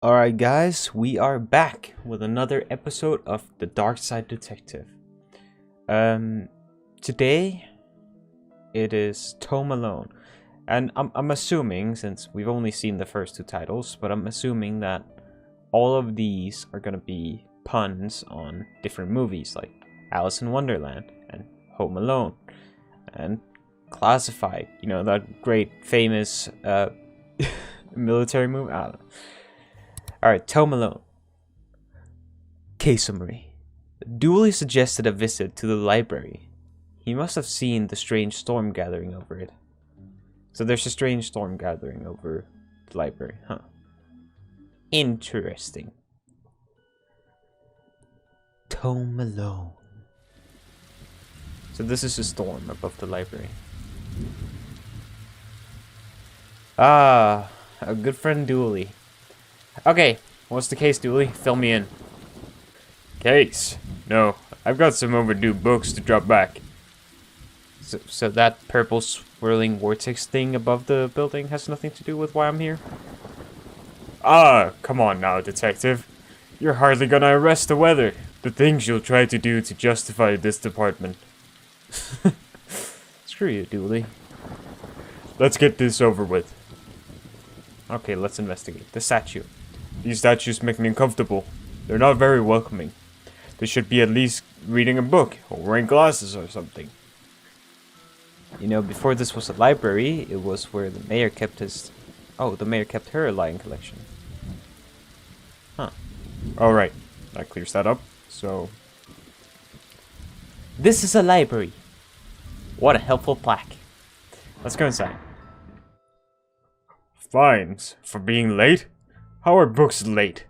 Alright guys, we are back with another episode of the Darkside Detective. Today it is Tome Alone. And I'm assuming, since we've only seen the first two titles, but I'm assuming that all of these are gonna be puns on different movies like Alice in Wonderland and Home Alone and Classified, you know, that great famous military movie. I don't know. Alright, Tome Alone. Case summary. Dooley suggested a visit to the library. He must have seen the strange storm gathering over it. So there's a strange storm gathering over the library, huh? Interesting. Tome Alone. So this is a storm above the library. Ah, a good friend Dooley. Okay, what's the case, Dooley? Fill me in. Case? No, I've got some overdue books to drop back. So that purple swirling vortex thing above the building has nothing to do with why I'm here? Ah, come on now, detective. You're hardly gonna arrest the weather. The things you'll try to do to justify this department. Screw you, Dooley. Let's get this over with. Okay, let's investigate. The statue. These statues make me uncomfortable. They're not very welcoming. They should be at least reading a book or wearing glasses or something. You know, before this was a library, it was where the mayor kept his... Oh, the mayor kept her lion collection. Huh. Alright, that clears that up. So, This is a library. What a helpful plaque. Let's go inside. fines for being late? How are books late?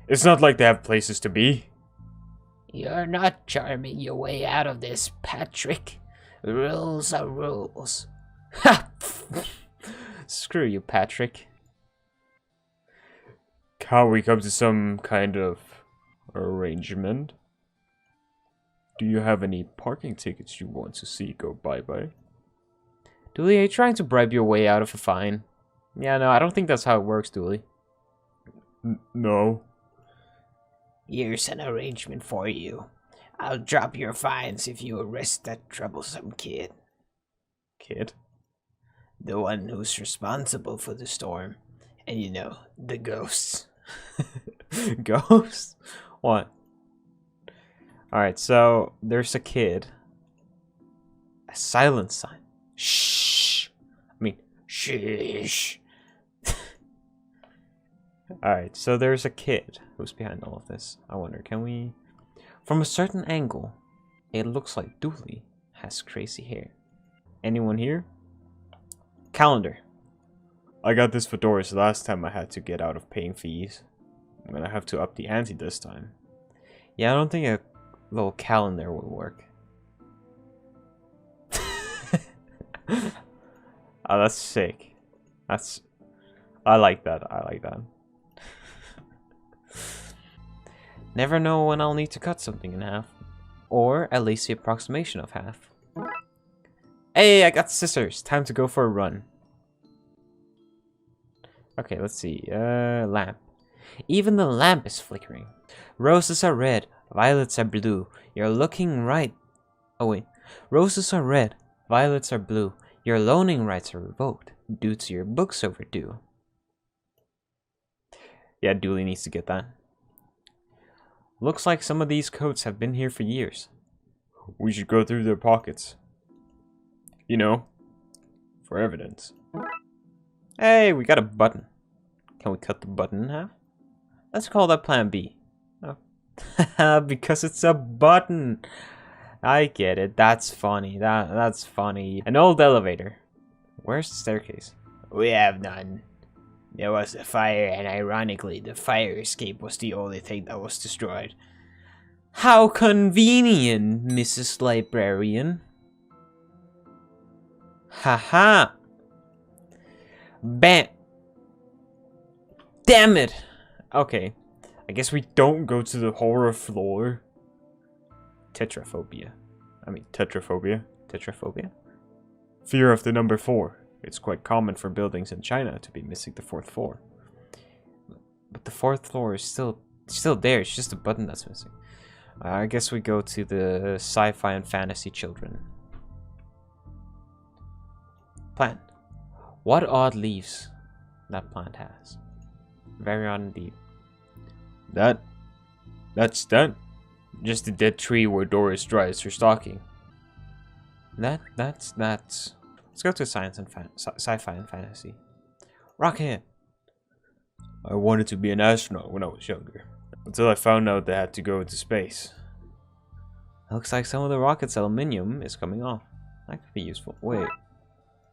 It's not like they have places to be. You're not charming your way out of this, Patrick. Rules are rules. Ha! Screw you, Patrick. Can't we come to some kind of arrangement? Do you have any parking tickets you want to see go bye-bye? Dooley, are you trying to bribe your way out of a fine? Yeah, no, I don't think that's how it works, Dooley. No. Here's an arrangement for you. I'll drop your fines if you arrest that troublesome kid. Kid? The one who's responsible for the storm. And you know, the ghosts. Ghosts? What? Alright, so there's a kid. A silent sign. Shh. I mean, Shh. alright, so there's a kid who's behind all of this. I wonder, can we... From a certain angle, it looks like Dooley has crazy hair. Anyone here? Calendar. I got this for Doris last time I had to get out of paying fees. I'm gonna have to up the ante this time. Yeah, I don't think a little calendar will work. Oh, that's sick. That's... I like that. I like that. Never know when I'll need to cut something in half. Or at least the approximation of half. Hey, I got scissors. Time to go for a run. Okay, let's see. Lamp. Even the lamp is flickering. Roses are red. Violets are blue. You're looking right. Oh, wait. Roses are red. Violets are blue. Your loaning rights are revoked due to your books overdue. Yeah, Dooley needs to get that. Looks like some of these coats have been here for years. We should go through their pockets. You know, for evidence. Hey, we got a button. Can we cut the button in half? Let's call that plan B. Oh. Because it's a button. I get it. That's funny. That's funny. An old elevator. Where's the staircase? We have none. There was a fire, and ironically, the fire escape was the only thing that was destroyed. How convenient, Mrs. Librarian. Haha. Bam. Damn it. Okay. I guess we don't go to the horror floor. Tetraphobia. Tetraphobia. Tetraphobia? Fear of the number 4. It's quite common for buildings in China to be missing the 4th floor. But the 4th floor is still there. It's just a button that's missing. I guess we go to the sci-fi and fantasy children. Plant. What odd leaves that plant has. Very odd indeed. That's just a dead tree where Doris dries her stocking. That's. Let's go to science and sci-fi and fantasy. Rocket. I wanted to be an astronaut when I was younger, until I found out they had to go into space. Looks like some of the rocket's aluminium is coming off. That could be useful. Wait.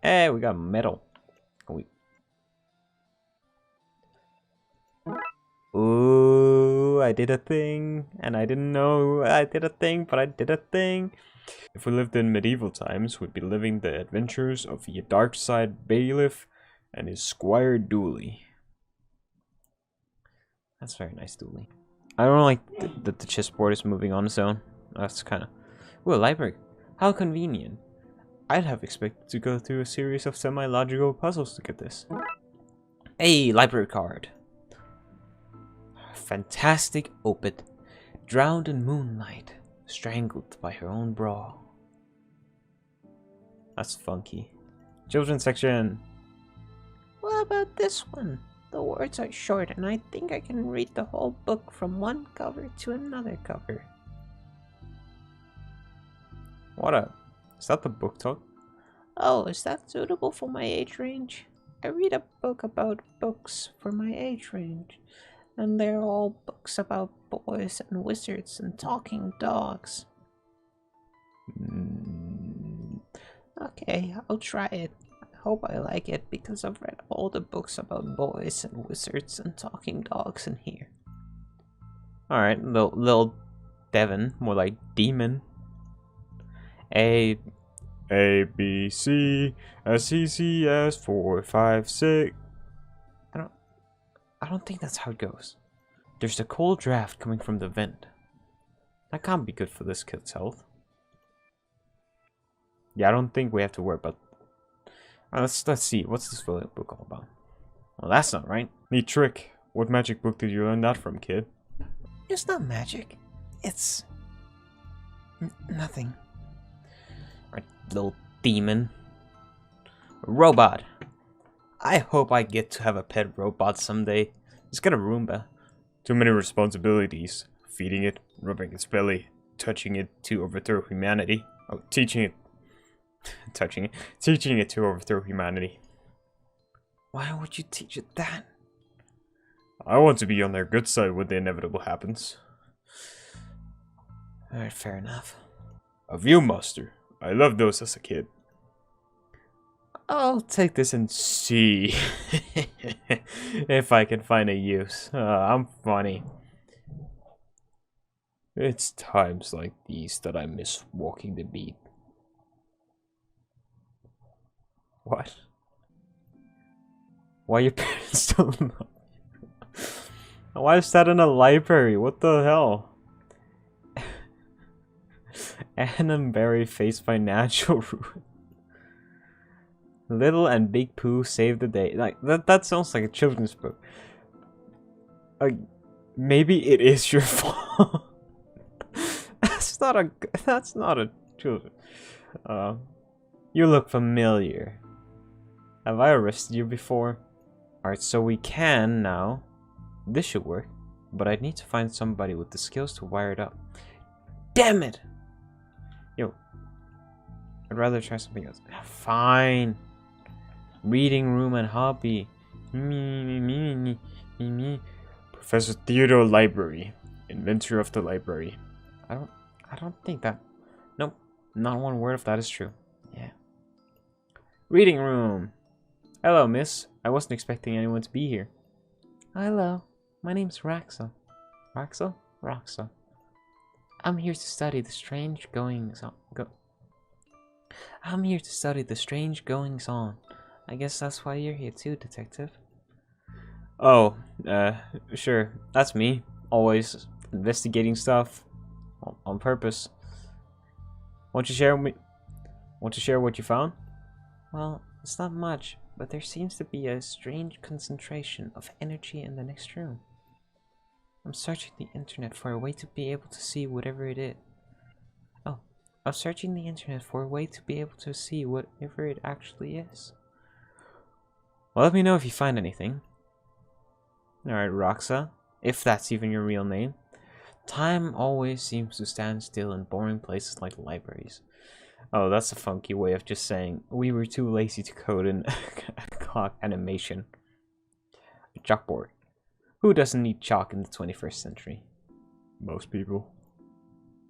Hey, we got metal. Ooh, I did a thing, and I didn't know I did a thing, but I did a thing. If we lived in medieval times, we'd be living the adventures of the Darkside bailiff and his squire Dooley. That's very nice, Dooley. I don't like that the chessboard is moving on its own. That's kind of... Ooh, a library. How convenient. I'd have expected to go through a series of semi-logical puzzles to get this. Hey, library card. Fantastic oped. Drowned in moonlight. Strangled by her own bra. That's funky. Children's section. What about this one? The words are short and I think I can read the whole book from one cover to another cover. What a... Is that the book talk? Oh, is that suitable for my age range? I read a book about books for my age range. And they're all books about boys and wizards and talking dogs. Okay, I'll try it. I hope I like it because I've read all the books about boys and wizards and talking dogs in here. Alright, little Devon, more like demon. A B C S C C S 4 5 6. I don't think that's how it goes. There's a cold draft coming from the vent. That can't be good for this kid's health. Yeah, I don't think we have to worry about... let's see. What's this book all about? Well, that's not right. Neat trick. What magic book did you learn that from, kid? It's not magic. It's... nothing. Right, little demon. Robot. I hope I get to have a pet robot someday. Just get a Roomba. Too many responsibilities. Feeding it, rubbing its belly, touching it to overthrow humanity. Oh, teaching it. Teaching it to overthrow humanity. Why would you teach it that? I want to be on their good side when the inevitable happens. Alright, fair enough. A Viewmaster. I loved those as a kid. I'll take this and see if I can find a use. I'm funny. It's times like these that I miss walking the beat. What? Why your parents don't know? Why is that in a library? What the hell? Anne and Barry face financial ruin. Little and Big Pooh save the day. Like that sounds like a children's book. Maybe it is your fault. That's not a children. You look familiar. Have I arrested you before? Alright, so we can now. This should work. But I'd need to find somebody with the skills to wire it up. Damn it! Yo. I'd rather try something else. Fine. Reading room and hobby. Professor Theodore Library, inventor of the library. I don't think that. Nope. Not one word of that is true. Yeah. Reading room. Hello, miss. I wasn't expecting anyone to be here. Hello. My name's Raxa. Raxa? Raxa. I'm here to study the strange goings on. I'm here to study the strange goings on. I guess that's why you're here too, detective. Oh, sure. That's me. Always investigating stuff on purpose. Want to share what you found? Well, it's not much. but there seems to be a strange concentration of energy in the next room. I'm searching the internet for a way to be able to see whatever it is. Oh, I'm searching the internet for a way to be able to see whatever it actually is. Well, let me know if you find anything. Alright, Roxa, if that's even your real name. Time always seems to stand still in boring places like libraries. Oh, that's a funky way of just saying we were too lazy to code in a clock animation. A chalkboard. Who doesn't need chalk in the 21st century? Most people.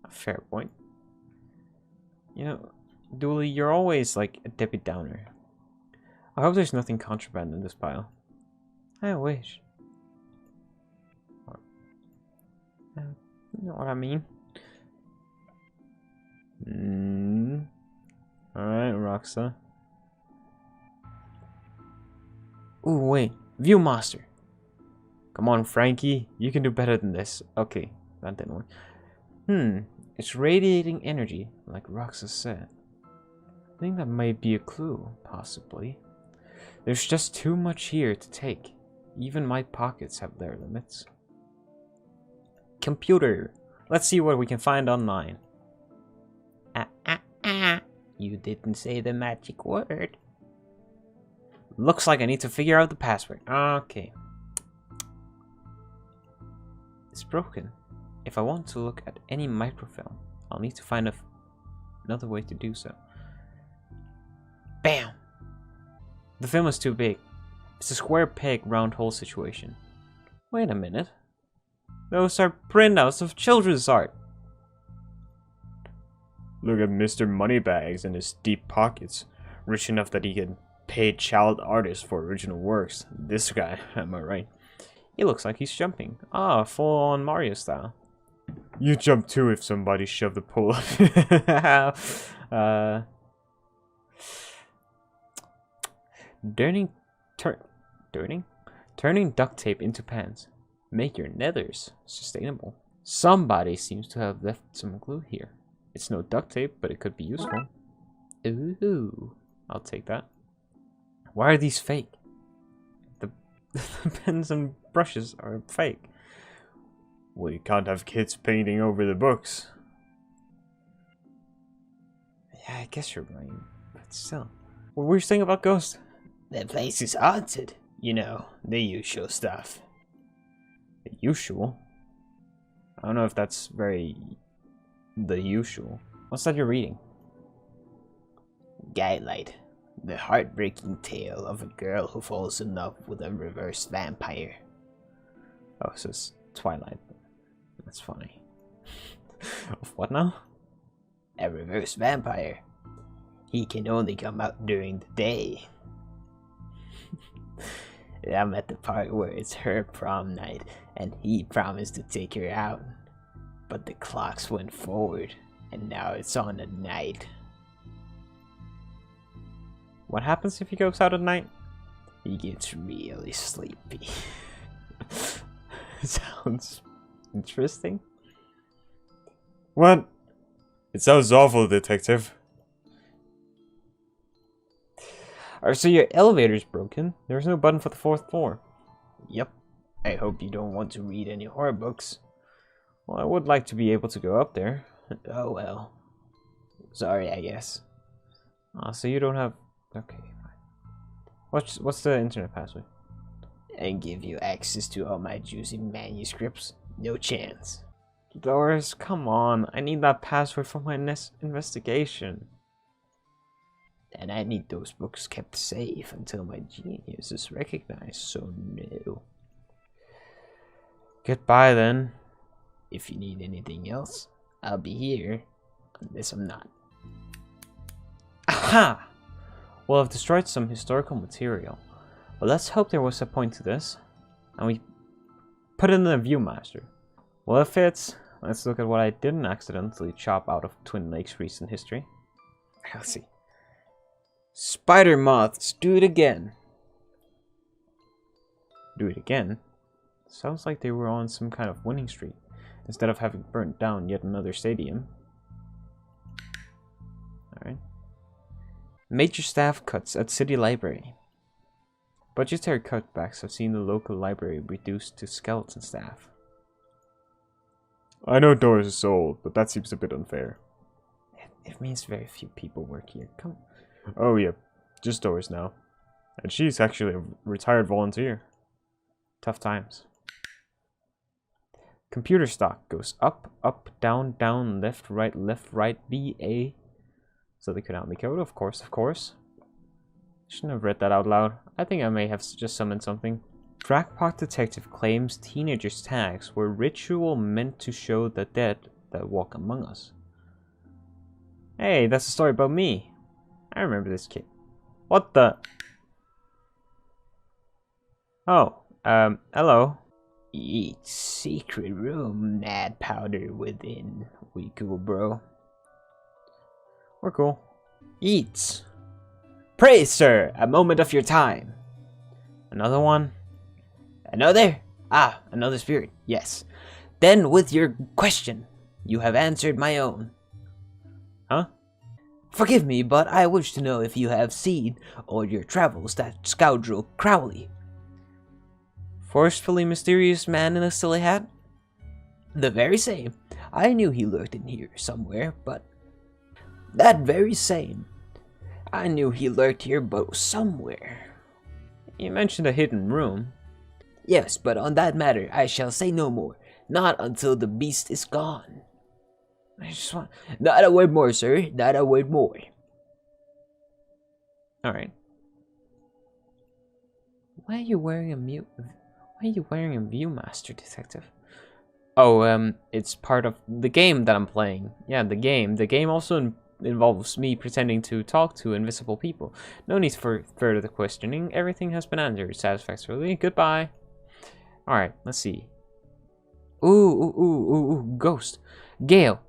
A fair point. You know, Dooley, you're always like a Debbie Downer. I hope there's nothing contraband in this pile. I wish. You know what I mean? Alright, Roxa. Ooh, wait. Viewmaster. Come on, Frankie. You can do better than this. Okay, that didn't work. It's radiating energy, like Roxa said. I think that might be a clue, possibly. There's just too much here to take. Even my pockets have their limits. Computer. Let's see what we can find online. You didn't say the magic word. Looks like I need to figure out the password. Okay. It's broken. If I want to look at any microfilm, I'll need to find another way to do so. Bam! The film is too big. It's a square peg, round hole situation. Wait a minute. Those are printouts of children's art. Look at Mr. Moneybags and his deep pockets. Rich enough that he can pay child artists for original works. This guy, am I right? He looks like he's jumping. Ah, full on Mario style. You jump too if somebody shoved a pole up. Turning duct tape into pants. Make your nethers sustainable. Somebody seems to have left some glue here. It's no duct tape, but it could be useful. Ooh, I'll take that. Why are these fake? The pens and brushes are fake. Well, you can't have kids painting over the books. Yeah, I guess you're right. But still. What were you saying about ghosts? The place is haunted. You know, the usual stuff. The usual? I don't know if that's very... the usual. What's that you're reading? Guidelight. The heartbreaking tale of a girl who falls in love with a reverse vampire. Oh, so it's Twilight. That's funny. Of what now? A reverse vampire. He can only come out during the day. I'm at the part where it's her prom night, and he promised to take her out. But the clocks went forward, and now it's on at night. What happens if he goes out at night? He gets really sleepy. Sounds interesting. What? It sounds awful, detective. Alright, so your elevator's broken. There's no button for the 4th floor. Yep. I hope you don't want to read any horror books. Well, I would like to be able to go up there. Oh well. Sorry, I guess. Ah, so you don't have... Okay, fine. What's the internet password? And give you access to all my juicy manuscripts? No chance. Doris, come on. I need that password for my next investigation. And I need those books kept safe until my genius is recognized, so no. Goodbye then. If you need anything else, I'll be here. Unless I'm not. Aha! Well, I've destroyed some historical material. But let's hope there was a point to this. And we put it in the Viewmaster. Well, if it's... Let's look at what I didn't accidentally chop out of Twin Lakes' recent history. Let's see. Spider moths, do it again. Do it again? Sounds like they were on some kind of winning streak, instead of having burnt down yet another stadium. Alright. Major staff cuts at City Library. Budgetary cutbacks have seen the local library reduced to skeleton staff. I know Doris is old, but that seems a bit unfair. It means very few people work here. Come. Oh yeah, just Doris now. And she's actually a retired volunteer. Tough times. Computer stock goes up, up, down, down, left, right, B, A. So they could only code, of course, of course. Shouldn't have read that out loud. I think I may have just summoned something. Crackpot Detective claims teenagers' tags were ritual meant to show the dead that walk among us. Hey, that's a story about me. I remember this kid. What the? Oh, hello. Each secret room, nad powder within. We cool, bro. We're cool. Eats. Pray, sir, a moment of your time. Another one? Another? Ah, another spirit, yes. Then with your question, you have answered my own. Huh? Forgive me, but I wish to know if you have seen, or your travels, that scoundrel Crowley. Forcefully mysterious man in a silly hat? The very same. I knew he lurked in here somewhere, but... That very same. I knew he lurked here, but somewhere. You mentioned a hidden room. Yes, but on that matter I shall say no more. Not until the beast is gone. I just want... Not a word more, sir. Not a word more. Alright. Why are you wearing a Viewmaster, Detective? Oh, it's part of the game that I'm playing. Yeah, the game. The game also involves me pretending to talk to invisible people. No need for further questioning. Everything has been answered satisfactorily. Goodbye. Alright, let's see. Ooh, ghost. Gale.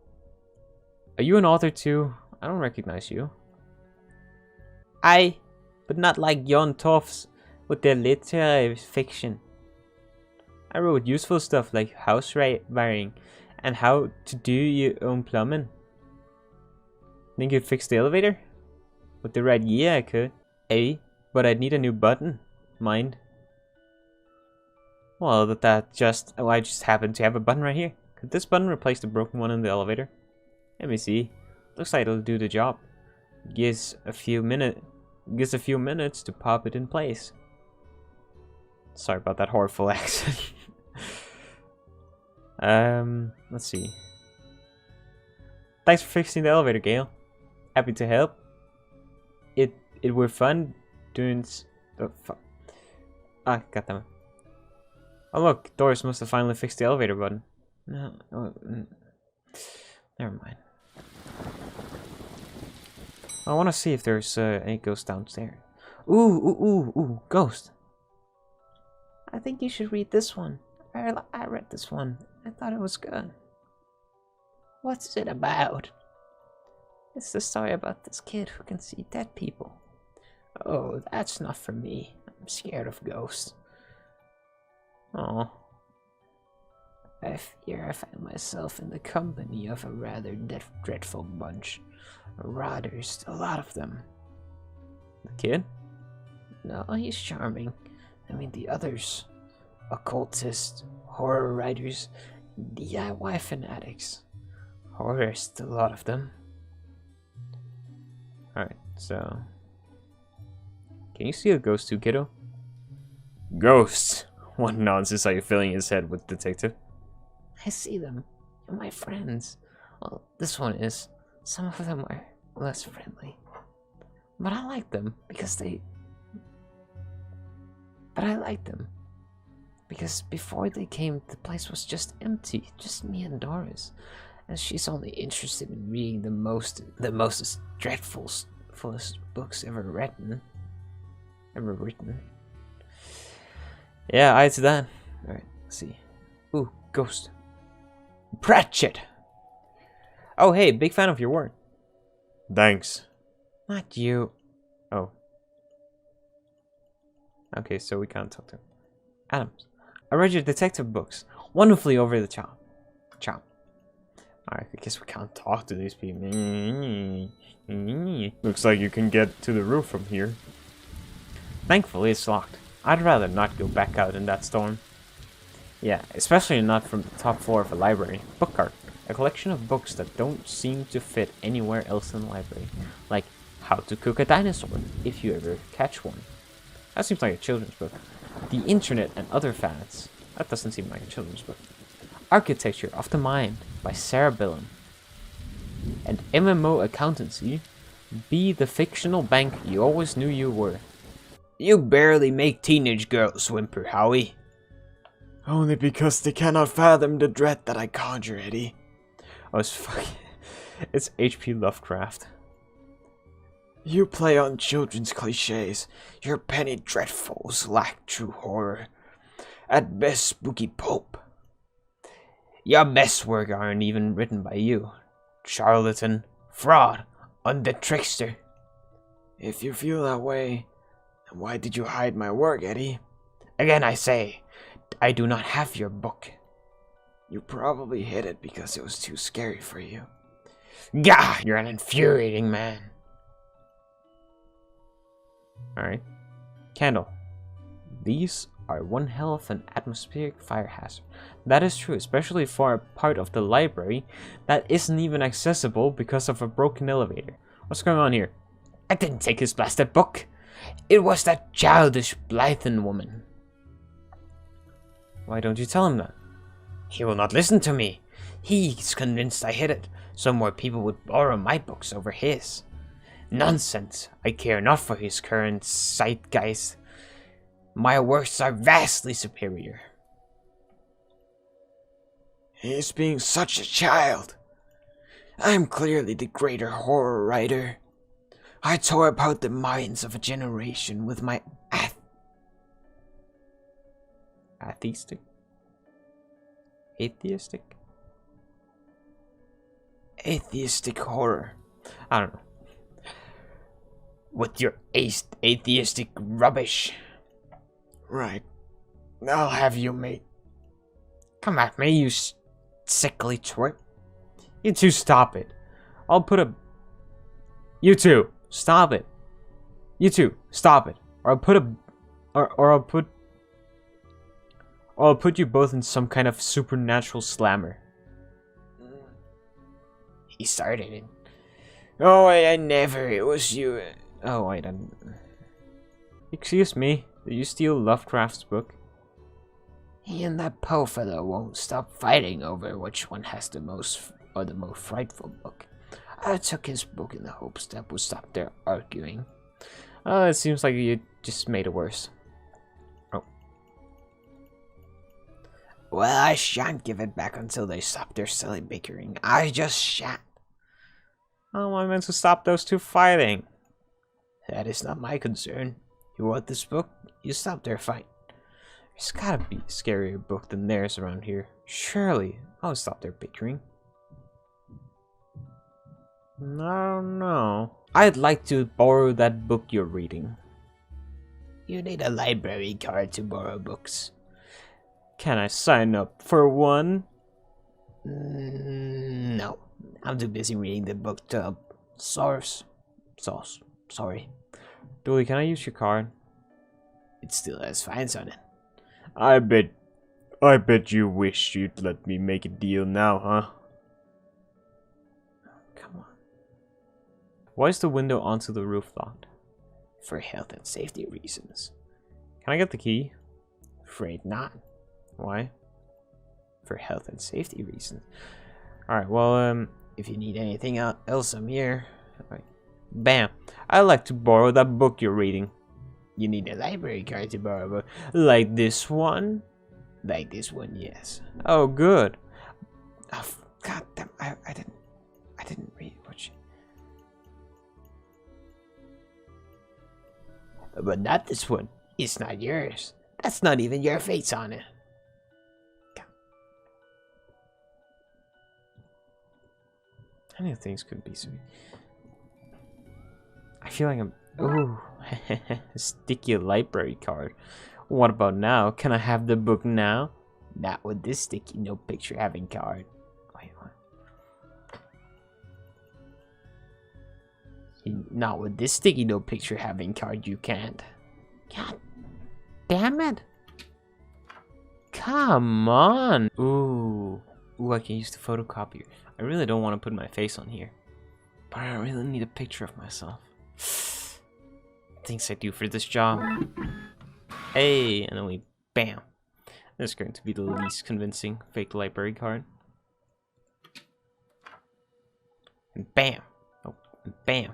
Are you an author too? I don't recognize you. Aye, but not like Jon Toffs with their literary fiction. I wrote useful stuff like house wiring and how to do your own plumbing. Think you'd fix the elevator? With the right gear I could. Hey, but I'd need a new button. Mind? Well, I just happen to have a button right here. Could this button replace the broken one in the elevator? Let me see. Looks like it'll do the job. Gives a few minutes to pop it in place. Sorry about that horrible accent. Let's see. Thanks for fixing the elevator, Gale. Happy to help. It were fun doing goddammit. Oh look, Doris must have finally fixed the elevator button. No, never mind. I want to see if there's any ghosts downstairs. Ooh, ghost. I think you should read this one. I read this one. I thought it was good. What's it about? It's the story about this kid who can see dead people. Oh, that's not for me. I'm scared of ghosts. Oh. I fear I find myself in the company of a rather dreadful bunch. Marauders, a lot of them. The kid? No, he's charming. I mean the others. Occultists, horror writers, DIY fanatics. Horrorists, a lot of them. Alright, so... Can you see a ghost too, kiddo? Ghosts? What nonsense are you filling his head with, Detective? I see them. They're my friends. Well, this one is. Some of them are less friendly. But I like them because because before they came, the place was just empty. Just me and Doris. And she's only interested in reading the most dreadful, fullest books ever written. Yeah, I to that. Alright, let's see. Ooh, ghost. Pratchett! Oh, hey, big fan of your work. Thanks. Not you. Oh. Okay, so we can't talk to him. Adams, I read your detective books. Wonderfully over the top. Alright, I guess we can't talk to these people. Looks like you can get to the roof from here. Thankfully, it's locked. I'd rather not go back out in that storm. Yeah, especially not from the top floor of a library. Book cart. A collection of books that don't seem to fit anywhere else in the library. Like How to Cook a Dinosaur, if you ever catch one. That seems like a children's book. The Internet and Other Fads. That doesn't seem like a children's book. Architecture of the Mind by Sarah Billum. And MMO Accountancy. Be the fictional bank you always knew you were. You barely make teenage girls whimper, Howie. Only because they cannot fathom the dread that I conjure, Eddie. Oh, it's H.P. Lovecraft. You play on children's cliches. Your penny dreadfuls lack true horror. At best, spooky pulp. Your best work aren't even written by you. Charlatan, fraud, undead trickster. If you feel that way, then why did you hide my work, Eddie? Again I say, I do not have your book. You probably hid it because it was too scary for you. Gah! You're an infuriating man. Alright. Candle. These are one hell of an atmospheric fire hazard. That is true, especially for a part of the library that isn't even accessible because of a broken elevator. What's going on here? I didn't take his blasted book. It was that childish Blythen woman. Why don't you tell him that? He will not listen to me. He's convinced I hid it, so more people would borrow my books over his. Nonsense. I care not for his current zeitgeist. My works are vastly superior. He's being such a child. I'm clearly the greater horror writer. I tore apart the minds of a generation with my Atheistic? atheistic horror. I don't know. With your atheistic rubbish. Right. I'll have you, mate. Come at me, you sickly twerp. You two stop it. I'll put a... You two, stop it. You two, stop it. Or I'll put a... Or I'll put you both in some kind of supernatural slammer. He started it. Oh, I never. It was you. Oh, wait, Excuse me, did you steal Lovecraft's book? He and that Poe fellow won't stop fighting over which one has the most frightful book. I took his book in the hopes that would stop their arguing. Oh, it seems like you just made it worse. Oh. Well, I shan't give it back until they stop their silly bickering. I just shan't. How am I meant to stop those two fighting? That is not my concern. You wrote this book, you stop their fight. There's gotta be a scarier book than theirs around here. Surely, I'll stop their bickering. I don't know. I'd like to borrow that book you're reading. You need a library card to borrow books. Can I sign up for one? No. I'm too busy reading the book to sorry. Dooley, can I use your card? It still has fines on it. I bet you wish you'd let me make a deal now, huh? Come on. Why is the window onto the roof locked? For health and safety reasons. Can I get the key? Afraid not. Why? For health and safety reasons. Alright, well, if you need anything else, I'm here. Right. Bam. I'd like to borrow that book you're reading. You need a library card to borrow a book. Like this one? Like this one, yes. Oh, good. Oh, God damn, I didn't read much. But not this one. It's not yours. That's not even your face on it. Any of things could be sweet. I feel like I'm... Ooh. Sticky library card. What about now? Can I have the book now? Not with this sticky no picture having card. Wait, what? Not with this sticky no picture having card, you can't. God. damn it. Come on. Ooh, I can use the photocopier. I really don't want to put my face on here, but I really need a picture of myself. Things I do for this job. Hey, and then we bam. This is going to be the least convincing fake library card. And bam. Oh, and bam.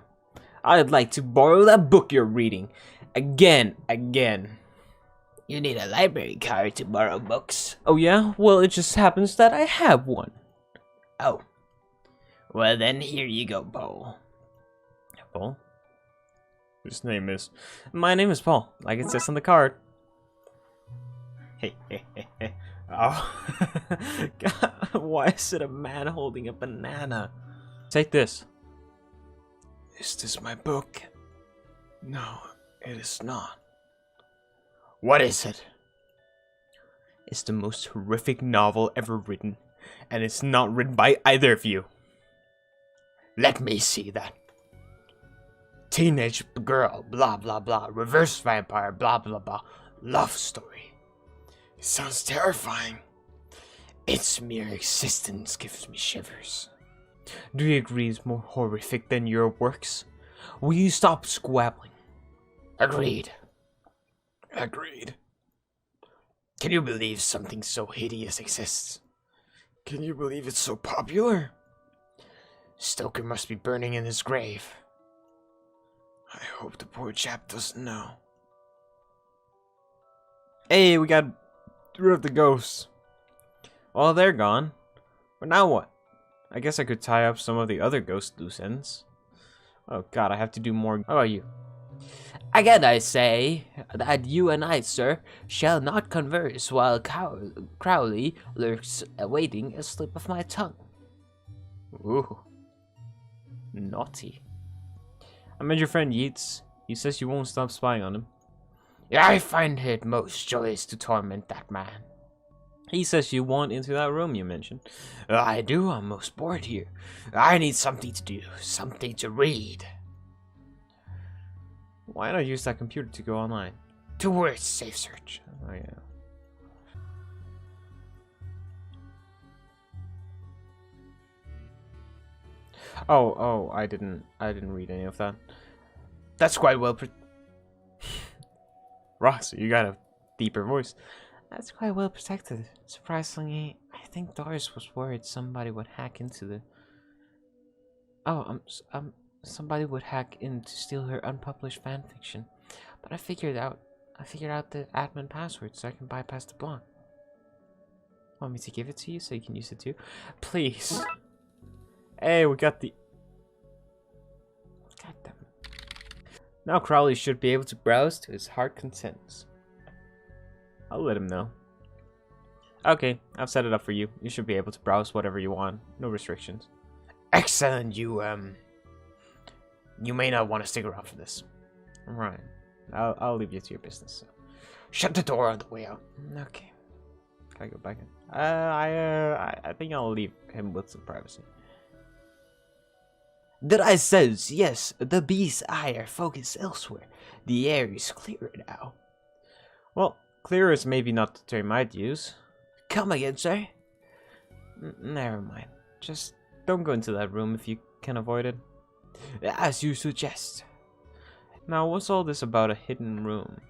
I'd like to borrow that book you're reading. Again. You need a library card to borrow books. Oh yeah? Well, it just happens that I have one. Oh. Well then, here you go, Paul. Paul? My name is Paul, like it says on the card. Oh. God, why is it a man holding a banana? Take this. Is this my book? No, it is not. What is it? It's the most horrific novel ever written, and it's not written by either of you. Let me see that. Teenage girl, blah blah blah, reverse vampire, blah blah blah, love story. It sounds terrifying. Its mere existence gives me shivers. Do you agree it's more horrific than your works? Will you stop squabbling? Agreed. Can you believe something so hideous exists? Can you believe it's so popular? Stoker must be burning in his grave. I hope the poor chap doesn't know. Hey, we got rid of the ghosts. Well, they're gone. But now what? I guess I could tie up some of the other ghost loose ends. Oh god, I have to do more. How about you? Again I say that you and I, sir, shall not converse while Crowley lurks awaiting a slip of my tongue. Ooh. Naughty. I met your friend Yeats. He says you won't stop spying on him. I find it most joyous to torment that man. He says you want into that room you mentioned. I do, I'm most bored here. I need something to do, something to read. Why not use that computer to go online? Towards safe search. Oh yeah. Oh, I didn't read any of that. That's quite well Ross, you got a deeper voice. That's quite well protected. Surprisingly, I think Doris was worried somebody would hack into the... somebody would hack in to steal her unpublished fanfiction. But I figured out the admin password so I can bypass the block. Want me to give it to you so you can use it too? Please. Hey, we got the... God damn it. Now Crowley should be able to browse to his heart contents. I'll let him know. Okay, I've set it up for you. You should be able to browse whatever you want. No restrictions. excellent. You may not want to stick around for this. Right. I'll leave you to your business. So. Shut the door on the way out. Okay. Can I go back in? I think I'll leave him with some privacy. That I says, yes, the bee's eye are focused elsewhere. The air is clearer now. Well, clear is maybe not the term I'd use. Come again, sir? Never mind. Just don't go into that room if you can avoid it. As you suggest. Now, what's all this about a hidden room?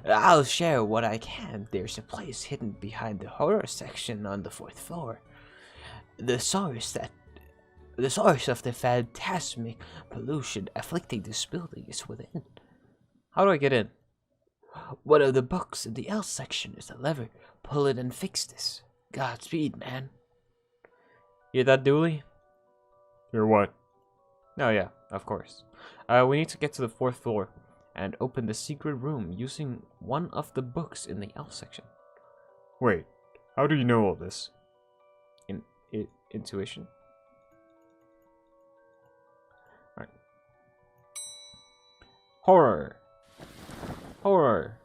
I'll share what I can. There's a place hidden behind the horror section on the 4th floor. The source of the phantasmic pollution afflicting this building is within. How do I get in? One of the books in the L section is a lever. Pull it and fix this. Godspeed, man. Hear that, Dooley? Hear what? Oh yeah, of course. We need to get to the 4th floor and open the secret room using one of the books in the L section. Wait, how do you know all this? Intuition? Alright. Horror! Horror!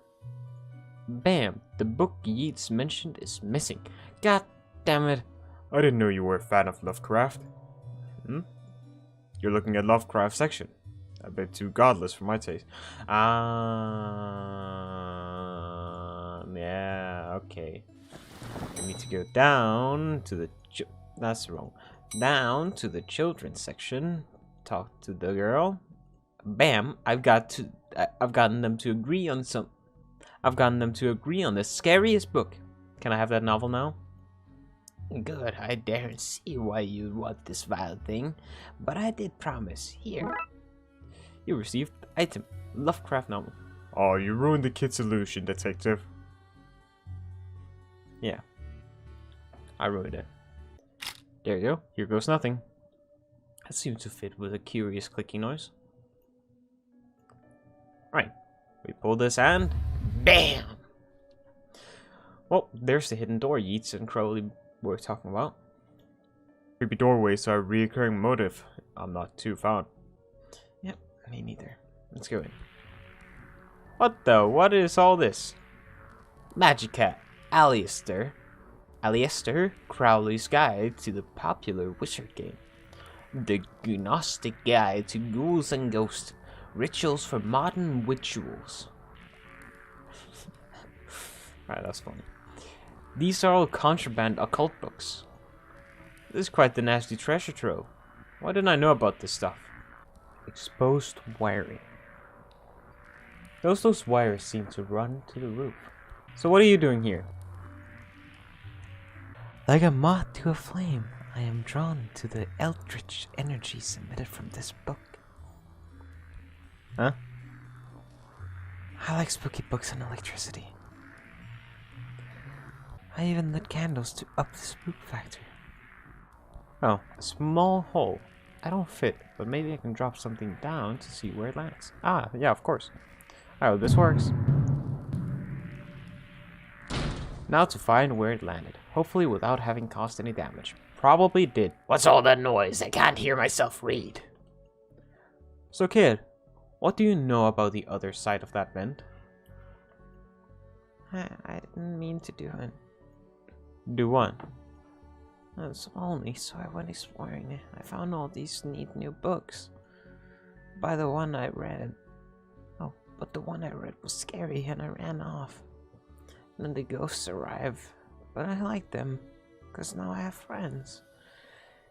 Bam! The book Yeats mentioned is missing. God damn it! I didn't know you were a fan of Lovecraft. Hmm? You're looking at Lovecraft section. A bit too godless for my taste. Okay. We need to go down to the... That's wrong. Down to the children's section. Talk to the girl. Bam! I've gotten them to agree on some... I've gotten them to agree on the scariest book. Can I have that novel now? Good, I daren't see why you'd want this vile thing, but I did promise. Here. You received item. Lovecraft novel. Oh, you ruined the kid's illusion, detective. Yeah. I ruined it. There you go. Here goes nothing. That seems to fit with a curious clicking noise. Right. We pull this and... BAM! Well, there's the hidden door Yeats and Crowley were talking about. Creepy doorways are a recurring motive. I'm not too fond. Yep, me neither. Let's go in. What is all this? Magicat, Alistair Crowley's Guide to the Popular Wizard Game. The Gnostic Guide to Ghouls and Ghosts. Rituals for Modern Rituals. Alright, that's funny. These are all contraband occult books. This is quite the nasty treasure trove. Why didn't I know about this stuff? Exposed wiring. Those wires seem to run to the roof. So what are you doing here? Like a moth to a flame, I am drawn to the eldritch energies emitted from this book. Huh? I like spooky books and electricity. I even lit candles to up the spook factor. Oh, a small hole. I don't fit, but maybe I can drop something down to see where it lands. Ah, yeah, of course. Alright, well, this works. Now to find where it landed. Hopefully without having caused any damage. Probably did. What's all that noise? I can't hear myself read. So kid, what do you know about the other side of that vent? I didn't mean to do it. Do what? It's only so I went exploring. I found all these neat new books. But the one I read was scary and I ran off. And then the ghosts arrived. But I like them, because now I have friends.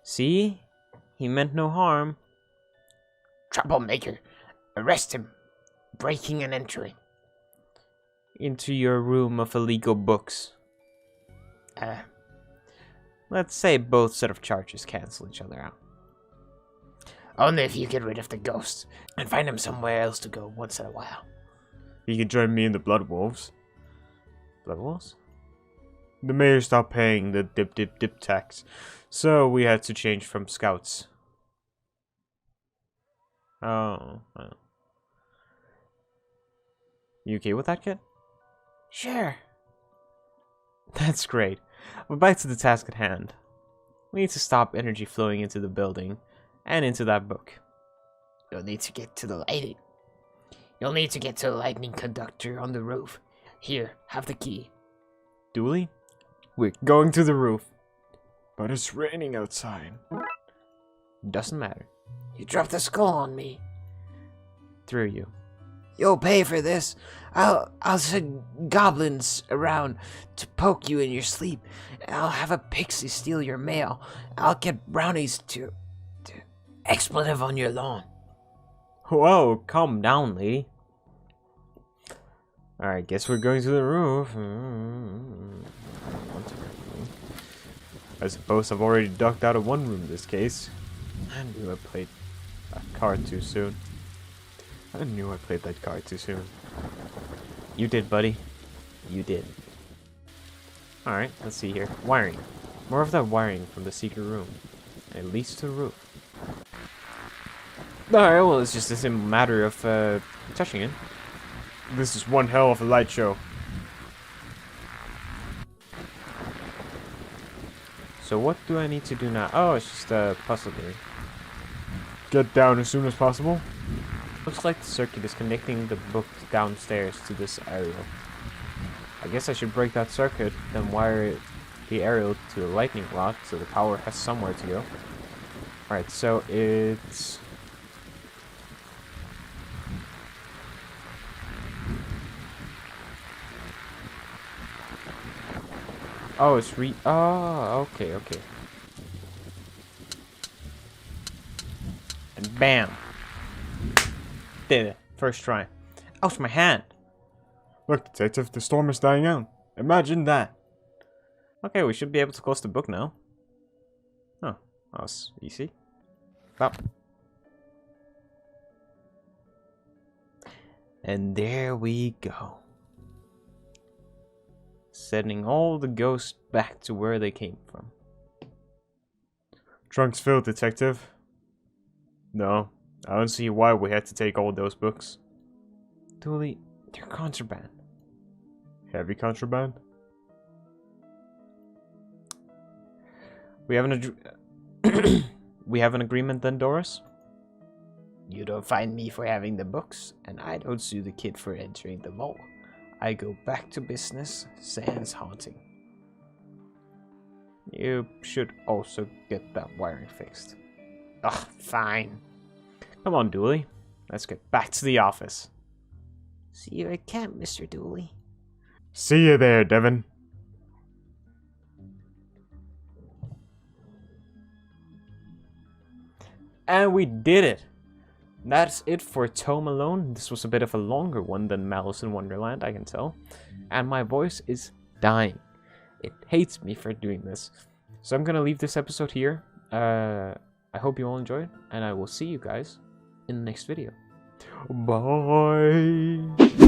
See? He meant no harm. Troublemaker. Arrest him. Breaking and entering. Into your room of illegal books. Let's say both set of charges cancel each other out. Only if you get rid of the ghost and find him somewhere else to go once in a while. You can join me in the Blood Wolves. Blood Wolves? The mayor stopped paying the dip tax, so we had to change from scouts. Oh. Well. You okay with that, kid? Sure. That's great. But back to the task at hand. We need to stop energy flowing into the building and into that book. You'll need to get to the lighting. You'll need to get to the lightning conductor on the roof. Here, have the key. Dooley? We're going to the roof. But it's raining outside. Doesn't matter. You dropped the skull on me. Through you. You'll pay for this. I'll send goblins around to poke you in your sleep. I'll have a pixie steal your mail. I'll get brownies to expletive on your lawn. Whoa, calm down, lady. Alright, guess we're going to the roof. I suppose I've already ducked out of one room in this case. I knew I played that card too soon. You did, buddy. You did. Alright, let's see here. Wiring. More of that wiring from the secret room. It leads to the roof. Alright, well, it's just a simple matter of touching it. This is one hell of a light show. So what do I need to do now? Oh, it's just a puzzle here. Get down as soon as possible. Looks like the circuit is connecting the book downstairs to this aerial. I guess I should break that circuit, then wire the aerial to the lightning rod so the power has somewhere to go. Alright, so it's... Oh, it's oh, okay, okay. And bam. Did it. First try. Ouch, my hand. Look, detective, the storm is dying out. Imagine that. Okay, we should be able to close the book now. Oh, that was easy. Oh. And there we go. Sending all the ghosts back to where they came from. Trunk's filled, detective. No, I don't see why we had to take all those books. Dooley, they're contraband. Heavy contraband? We have we have an agreement then, Doris? You don't find me for having the books, and I don't sue the kid for entering the vault. I go back to business, sans haunting. You should also get that wiring fixed. Ugh, fine. Come on, Dooley. Let's get back to the office. See you at camp, Mr. Dooley. See you there, Devin. And we did it! That's it for Tome Alone. This was a bit of a longer one than Malice in Wonderland, I can tell. And my voice is dying. It hates me for doing this. So I'm gonna leave this episode here. I hope you all enjoyed, and I will see you guys in the next video. Bye.